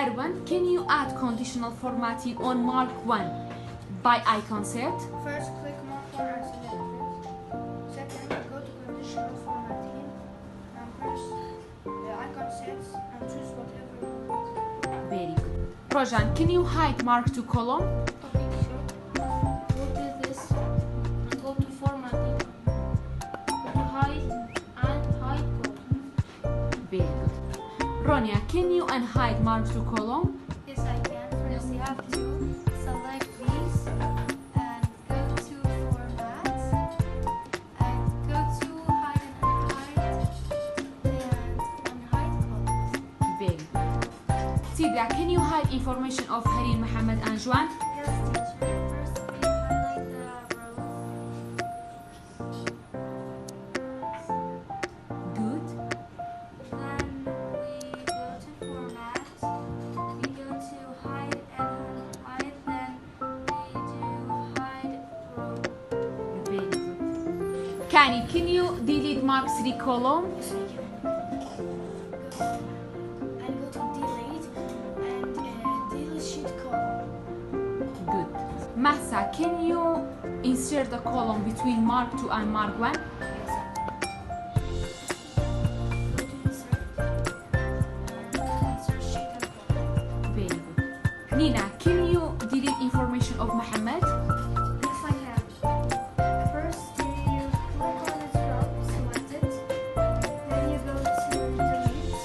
Arwan, can you add conditional formatting on Mark 1 by icon set? First, click Mark 1 and select it. Second, go to conditional formatting and press the icon sets and choose whatever you want. Very good. Rojan, can you hide Mark 2 column? Okay, sure. Go to this and go to formatting. Go to hide and hide column. Very good. Ronia, can you unhide Mark 2 column? Yes, I can. First, you have to select these and go to format and go to hide and unhide columns. Very good. Sidra, can you hide information of Harin, Mohammed and Juan? Yes, teacher. First, we highlight the row. Good. Then we go to format. We go to hide and unhide. Then we do hide row. Very good. Kani, can you delete Mark 3 column? Yes, I can. And go to delete and delete sheet column. Good. Massa, can you insert the column between Mark 2 and Mark 1? Yes, I can. Go to insert and insert sheet and column. Very good. Nina, can you delete information of Mohammed? Yes, I can. First, you click on its row, select it. Then you go to delete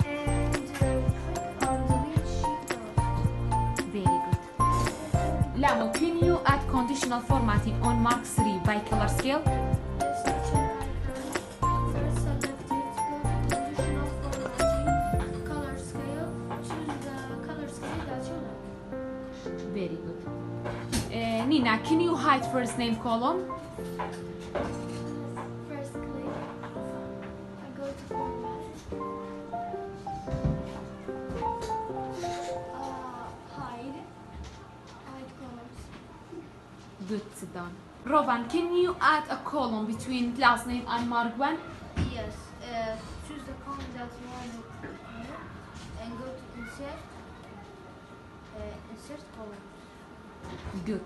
and click on delete sheet row. Very good. Lamo, can you add conditional formatting on Mark 3 by color scale? Yes, teacher, I can. First, select it, go to conditional formatting, color scale, choose the color scale that you like. Very good. Nina, can you hide first name column? First click and go to format. Hide columns. Good, sit down. Rovan, can you add a column between class name and Mark 1? Yes, choose the column that you want here and go to insert, insert column. Good.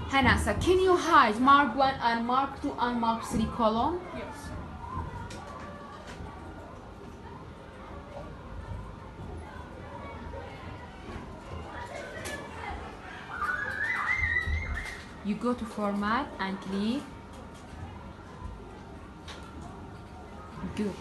Hanasa, can you hide Mark 1 and Mark 2 and Mark 3 column? Yes. You go to format and click. Good.